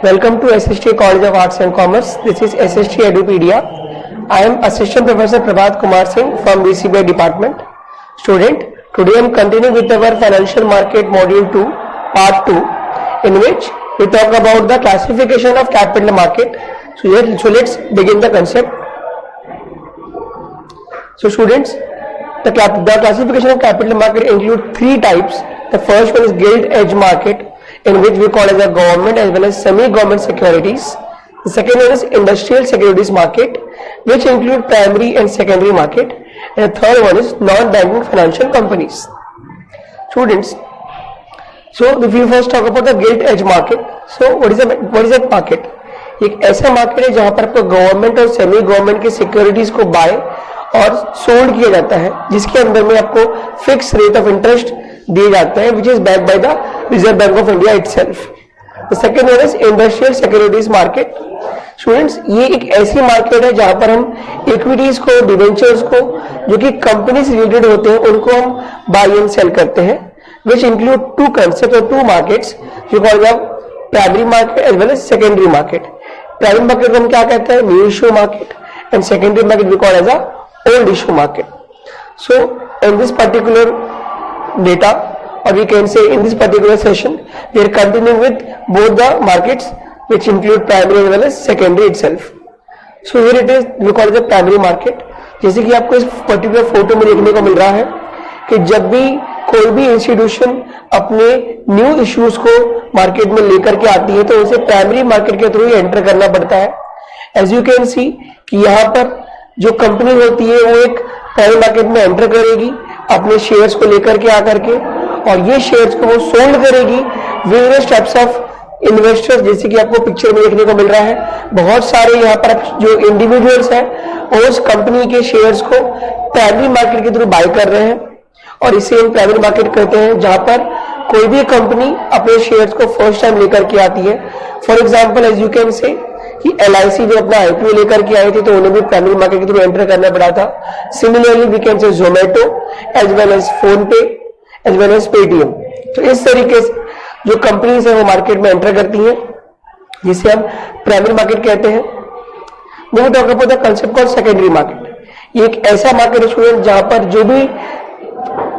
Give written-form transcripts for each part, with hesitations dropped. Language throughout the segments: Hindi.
Welcome to SST College of Arts and Commerce. This is SST Edupedia. I am Assistant Professor Prabhat Kumar Singh from BCBI department. Student, today I am continuing with our Financial Market Module 2, Part 2, in which we talk about the classification of capital market. So let's begin the concept. So students, the classification of capital market include three types. The first one is gilt edge market, in which we call as a government as well as semi-government securities. The second one is industrial securities market, which include primary and secondary market. And the third one is non-banking financial companies. Students, so if we first talk about the gilt edge market, so what is that market? एक ऐसा मार्केट है जहां पर आपको गवर्नमेंट और सेमी गवर्नमेंट की सिक्योरिटीज को बाय और सोल्ड किया जाता है, जिसके अंदर में आपको फिक्स रेट ऑफ इंटरेस्ट दिए जाते हैं, which is back by the reserve bank of India itself. The second one is industrial securities market. Students, ये एक ऐसी मार्केट है जहां पर हम इक्विटीज को, डिवेंचर्स को, जो कि कंपनी से रिलेटेड होते हैं, उनको हम बाय एंड सेल करते हैं, विच इंक्लूड टू कंसेप्ट और टू मार्केट्स जो called primary market as well as secondary market. Primary market को हम क्या कहते हैं? New issue market. And secondary market we call as a old issue market. So in this particular data, or we can say in this particular session, we are continuing with both the markets which include primary as well as secondary itself. So here it is, we call it the primary market. जैसे कि आपको इस पर्टिकुलर फोटो में देखने को मिल रहा है कि जब भी कोई भी इंस्टीट्यूशन अपने न्यू इश्यूज को मार्केट में लेकर के आती है तो उसे प्राइमरी मार्केट के थ्रू एंटर करना पड़ता है. एज यू कैन सी कि यहाँ पर जो कंपनी होती है वो एक प्राइमरी मार्केट में एंटर करेगी अपने शेयर्स को लेकर के आकर के, और ये शेयर्स को वो सोल्ड करेगी वेरियस टाइप्स ऑफ इन्वेस्टर्स, जैसे कि आपको पिक्चर में देखने को मिल रहा है. बहुत सारे यहाँ पर जो इंडिविजुअल्स हैं उस कंपनी के शेयर्स को प्राइमरी मार्केट के थ्रू बाय कर रहे हैं, और इसे हम प्राइमरी मार्केट कहते हैं जहां पर कोई भी कंपनी अपने शेयर्स को फर्स्ट टाइम लेकर के आती है. For example as you can say कि LIC जो अपना IPO लेकर के आई थी तो उन्हें भी प्राइमरी मार्केट के थ्रू एंटर करना पड़ा था. Similarly we can say Zomato as well as PhonePe as well as Paytm. तो इस तरीके से जो कंपनीज है वो मार्केट में एंटर करती हैं, जिसे हम प्राइमरी मार्केट कहते हैं. वो talk about the concept called secondary market. ये एक ऐसा मार्केट है स्टूडेंट जहां पर जो भी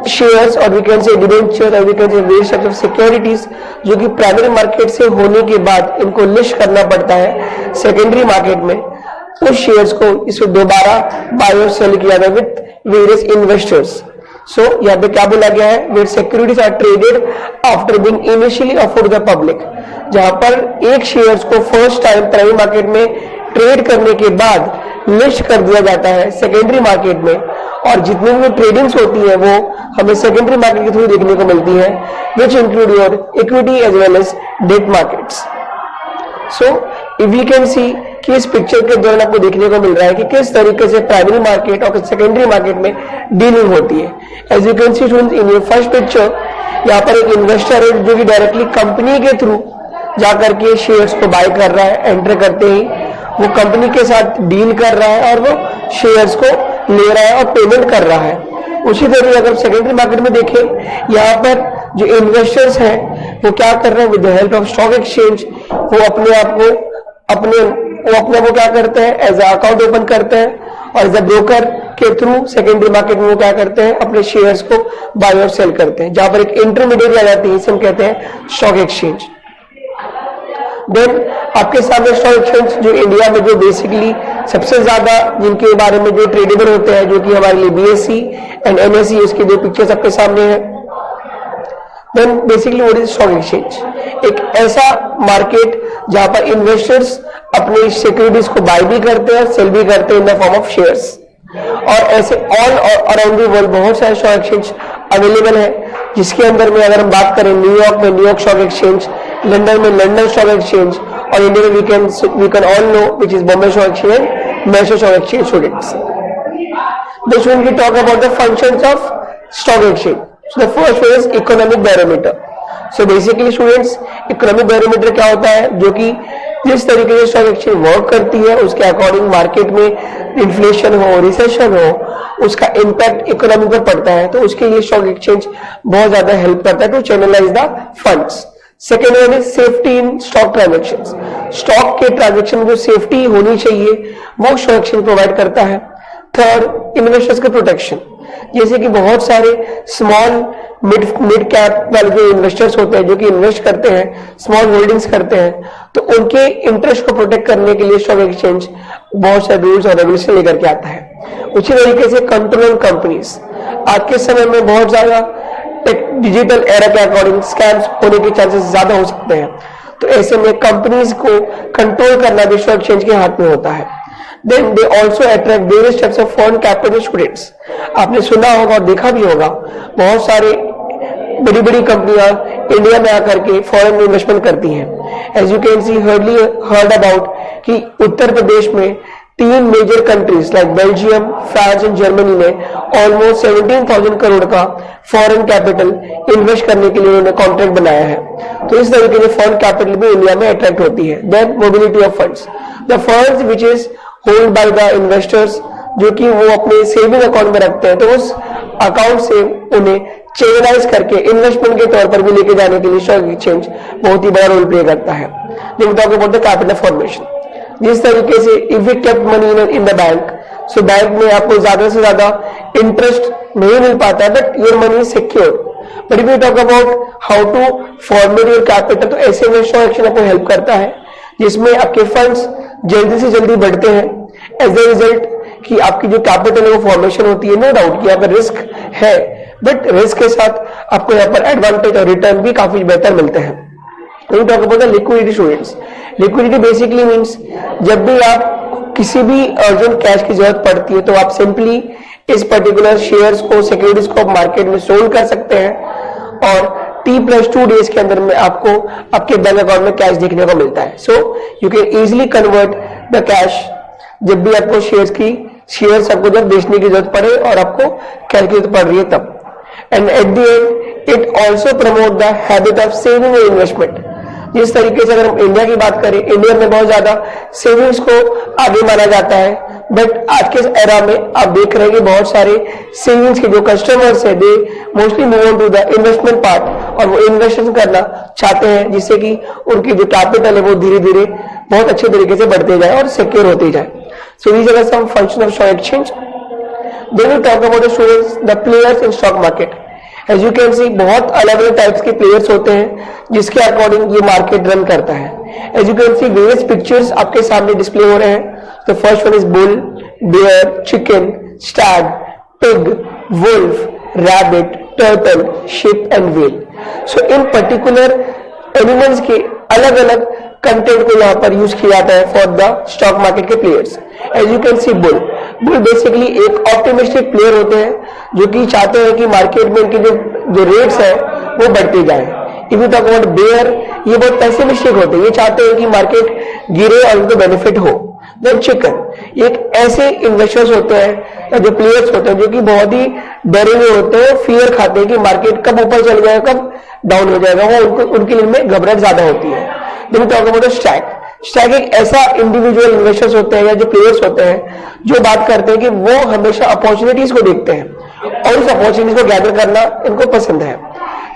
शेयर्स और वी कैन से डिबेंचर और we can say various types of securities जो कि प्राइमरी मार्केट से होने के बाद इनको लिस्ट करना पड़ता है सेकेंडरी मार्केट में, उस शेयर्स को इसे दोबारा बाय और सेल किया जाता है विद वेरियस इन्वेस्टर्स. सो यहाँ पे क्या बोला गया है? Where securities are traded after being initially offered to the public. जहां पर एक शेयर्स को फर्स्ट टाइम प्राइमरी मार्केट में ट्रेड करने के बाद लिस्ट कर दिया जाता है सेकेंडरी मार्केट में, और जितनी भी ट्रेडिंग्स होती है वो हमें सेकेंडरी मार्केट के थ्रू देखने को मिलती है, which include your equity as well as debt markets. So if you can see कि इस पिक्चर के दौरान आपको देखने को मिल रहा है कि किस तरीके से प्राइमरी मार्केट और सेकेंडरी मार्केट में डीलिंग होती है. As you can see in your first picture, यहाँ पर एक इन्वेस्टर है जो कि डायरेक्टली कंपनी के थ्रू जाकर के शेयर्स को बाय कर रहा है. एंटर करते ही वो कंपनी के साथ डील कर रहा है और वो शेयर्स को ले रहा है और पेमेंट कर रहा है. उसी तरीके अगर सेकेंडरी मार्केट में देखें, यहाँ पर जो इन्वेस्टर्स हैं वो क्या कर रहे हैं? With the help of stock exchange वो अपने आप को अपने को क्या करते हैं? एज अ अकाउंट ओपन करते हैं, और एज अ ब्रोकर के थ्रू सेकेंडरी मार्केट में वो क्या करते हैं? अपने शेयर्स को बाय और सेल करते हैं, जहां पर एक इंटरमीडिएट आ जाती है, इसे हम कहते हैं स्टॉक एक्सचेंज. देन आपके सामने स्टॉक एक्सचेंज जो इंडिया में जो बेसिकली सबसे ज्यादा जिनके बारे में जो ट्रेडेबल होते हैं, जो कि हमारे लिए BSE एंड NSE, उसकी दो पिक्चर्स आपके सामने हैं. Then basically what is stock exchange? एक ऐसा मार्केट जहां पर इन्वेस्टर्स अपनी सिक्योरिटीज को बाय भी करते हैं, सेल भी करते हैं in the form of shares. और ऐसे ऑल अराउंड द वर्ल्ड बहुत सारे स्टॉक एक्सचेंज अवेलेबल है, जिसके अंदर में अगर हम बात करें न्यूयॉर्क में न्यूयॉर्क स्टॉक एक्सचेंज, लंदन में लंदन स्टॉक एक्सचेंज, और इंडिया में we can all know which is Bombay stock exchange, Mysore stock exchange. Students, this when we talk about the functions of stock exchange, so the first one is economic barometer. So basically students, economic barometer क्या होता है? जो कि जिस तरीके से स्टॉक एक्सचेंज वर्क करती है उसके अकॉर्डिंग मार्केट में इन्फ्लेशन हो, रिसेशन हो, उसका इम्पैक्ट इकोनॉमी पर पड़ता है, तो उसके लिए स्टॉक एक्सचेंज बहुत ज्यादा हेल्प करता है to channelise the funds. Second one is safety in stock transaction. Stock के ट्रांजेक्शन में जो सेफ्टी होनी चाहिए वो स्टॉक एक्सचेंज प्रोवाइड करता है। थर्ड, इन्वेस्टर्स का प्रोटेक्शन, जैसे कि बहुत सारे स्मॉल मिड कैप वाले जो इन्वेस्टर्स होते हैं जो कि इन्वेस्ट करते हैं, स्मॉल होल्डिंग्स करते हैं, तो उनके इंटरेस्ट को प्रोटेक्ट करने के लिए स्टॉक एक्सचेंज बहुत सारे रूल्स और रेगुलेशन लेकर के आता है। उसी तरीके से कंट्रोल कंपनीज, आज के समय में बहुत ज्यादा डिजिटल एरा के अकॉर्डिंग स्कैम्स होने के चांसेस ज्यादा हो सकते हैं, तो ऐसे में कंपनीज को कंट्रोल करना भी स्टॉक एक्सचेंज के हाथ में होता है। Then they also attract various types of foreign capital students। आपने सुना होगा और देखा भी होगा, बहुत सारे बड़ी बड़ी कंपनियां इंडिया में आकर के फॉरेन इन्वेस्टमेंट करती हैं। As you can see heard about कि उत्तर प्रदेश में 3 major countries like Belgium, France and Germany ने ऑलमोस्ट 17,000 करोड़ का फॉरेन कैपिटल इन्वेस्ट करने के लिए उन्होंने कॉन्ट्रैक्ट बनाया है। तो इस तरीके से फॉरेन कैपिटल भी इंडिया में अट्रैक्ट होती है। Then mobility of funds, the funds which is hold by the investors, जो कि वो अपने सेविंग अकाउंट में रखते हैं, तो उस अकाउंट से उन्हें चैनलाइज करके इन्वेस्टमेंट के तौर पर भी लेके जाने के लिए स्टॉक एक्सचेंज बहुत ही बड़ा रोल प्ले करता है। कैपिटल फॉर्मेशन, जिस तरीके से if you kept money in the bank, so bank में आपको ज्यादा से ज्यादा इंटरेस्ट नहीं मिल पाता है, but your money is secure. But if you talk about how to format your capital, तो ऐसे में स्टॉक एक्सचेंज आपको हेल्प करता है, जिसमें आपके फंड्स जल्दी से जल्दी बढ़ते हैं। एज ए रिजल्ट कि आपकी जो कैपिटल है वो फॉर्मेशन होती है। नो डाउट कि यहाँ पर रिस्क है, बट रिस्क के साथ आपको यहाँ पर एडवांटेज और रिटर्न भी काफी बेहतर मिलते हैं। Talk about the liquidity students, liquidity basically means जब भी आप किसी भी अर्जेंट कैश की जरूरत पड़ती है तो आप सिंपली इस पर्टिकुलर शेयर्स को, सिक्योरिटीज को मार्केट में सोल्ड कर सकते हैं और T+2 डेज के अंदर में आपको आपके बैंक अकाउंट में कैश देखने को मिलता है। So you can easily convert the cash जब भी आपको शेयर्स आपको जब बेचने की जरूरत पड़े और आपको कैश की जरूरत पड़ रही है तब। And at the end it also promote the habit of saving and investment. जिस तरीके से अगर हम इंडिया की बात करें, इंडिया में बहुत ज्यादा सेविंग्स को आगे माना जाता है, बट आज के एरा में आप देख रहे हैं कि बहुत सारे सेविंग्स के जो कस्टमर्स है they mostly move on to the investment part, और वो इन्वेस्टमेंट करना चाहते हैं जिससे कि उनकी जो कैपिटल है वो धीरे धीरे बहुत अच्छे तरीके से बढ़ते जाए और सिक्योर होते जाए। So these are some function of stock exchange. Then we talk about the students, the players in stock market. As you can see बहुत अलग अलग टाइप्स के प्लेयर्स होते हैं जिसके अकॉर्डिंग ये मार्केट रन करता है। As you can see various pictures आपके सामने डिस्प्ले हो रहे हैं। तो first one is bull, bear, chicken, stag, pig, wolf, rabbit, turtle, ship and whale. So in particular animals के अलग अलग कंटेंट को यहाँ पर यूज किया जाता है फॉर द स्टॉक मार्केट के players. As you can see bull basically एक ऑप्टिमिस्टिक प्लेयर होते हैं जो कि चाहते हैं कि मार्केट में इनके जो रेट्स है वो बढ़ते जाए। If you talk about bear, ये बहुत पैसिमिस्टिक होते हैं, ये चाहते हैं कि मार्केट गिरे और उनको बेनिफिट हो। देन चिकन, एक ऐसे इन्वेस्टर्स होते हैं जो प्लेयर्स होते हैं जो कि बहुत ही डरे हुए होते हैं, फियर खाते हैं कि मार्केट कब ऊपर चल जाएगा कब डाउन हो जाएगा, वो उनके लिए में घबराहट ज्यादा होती है। Then talk about stag, stag एक ऐसा इंडिविजुअल इन्वेस्टर्स होते हैं या जो प्लेयर्स होते हैं जो बात करते हैं कि वो हमेशा अपॉर्चुनिटीज को देखते हैं और उस अपॉर्चुनिटीज को गैदर करना इनको पसंद है।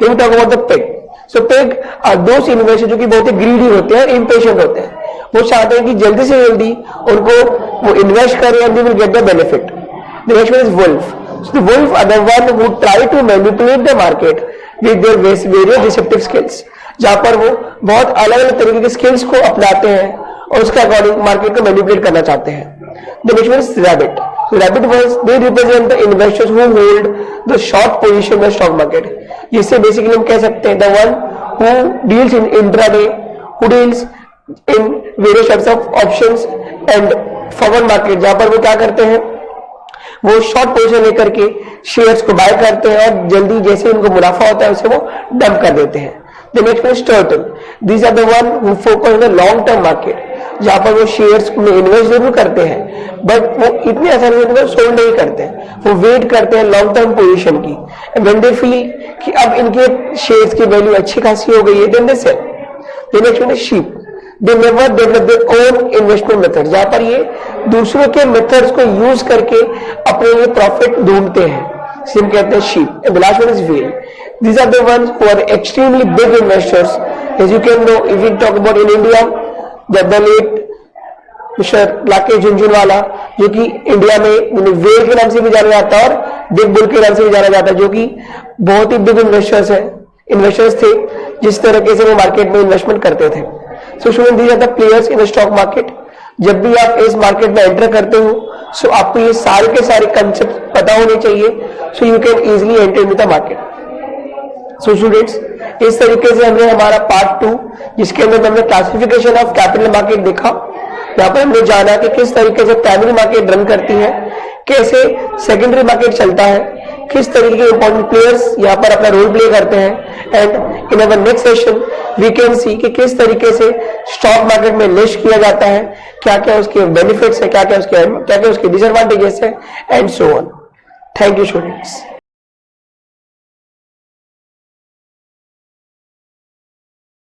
Then talk about the pig, so pig are those investors जो कि बहुत ही ग्रीडी होते हैं, इम्पेशेंट होते हैं, वो चाहते हैं कि जल्दी से जल्दी उनको वो इन्वेस्ट करें and they will get the benefit. The next one is wolf, so the wolf are the one who try to manipulate the market with their various deceptive skills, जहां पर वो बहुत अलग अलग तरीके के स्किल्स को अपनाते हैं और उसके अकॉर्डिंग मार्केट को मैनिपुलेट करना चाहते हैं। The next one is rabbit, rabbit once they represent the investors who hold the short position in stock market, जिससे बेसिकली हम कह सकते हैं the one who deals in intraday, who deals in various types of options and forward market, जहां पर वो क्या करते हैं, वो शॉर्ट पोजीशन लेकर के शेयर्स को बाय करते हैं और जल्दी जैसे उनको मुनाफा होता है उसे वो डंप कर देते हैं। The next one is turtle. These are the one who focus on the long term market, जहाँ पर वो शेयर्स में इन्वेस्ट जरूर करते हैं बट वो इतनी आसानी से उनको सोल्ड नहीं करते हैं, वो वेट करते हैं लॉन्ग टर्म पोजीशन की। When they feel कि अब इनके शेयर्स की वैल्यू अच्छी खासी हो गई है, then they sell. The next one is sheep. They never develop their own investment methods, जहाँ पर ये दूसरों के मेथड्स को यूज करके अपने लिए प्रॉफिट ढूंढते हैं, सिम कहते हैं sheep. And the last one is whale. These are the ones who are extremely big investors As you can know, if we talk about in India, the late mister Rakesh Jhunjhunwala, जो कि इंडिया में वेल के नाम से भी जाना जाता है और बिग बुल के नाम से भी जाना जाता है, जो कि बहुत ही बिग इन्वेस्टर्स थे जिस तरीके से वो मार्केट में इन्वेस्टमेंट करते थे. So student, these are the players in stock market. जब भी आप इस मार्केट में एंटर करते हो, सो आपको ये सारे के सारे कंसेप्ट पता होने चाहिए, so you can easily enter in the market. So students, इस तरीके से हमने हमारा पार्ट 2, जिसके अंदर हमने क्लासिफिकेशन ऑफ कैपिटल मार्केट देखा. यहाँ पर हमने जाना कि किस तरीके से प्राइमरी मार्केट रन करती है, कैसे सेकेंडरी मार्केट चलता है, किस तरीके के इंपॉर्टेंट प्लेयर्स यहाँ पर अपना रोल प्ले करते हैं. And in our next session we can see कि किस तरीके से स्टॉक मार्केट में लिस्ट किया जाता है, क्या क्या उसके बेनिफिट्स है, क्या क्या उसके डिसएडवांटेजेस है, and so on. Thank you students.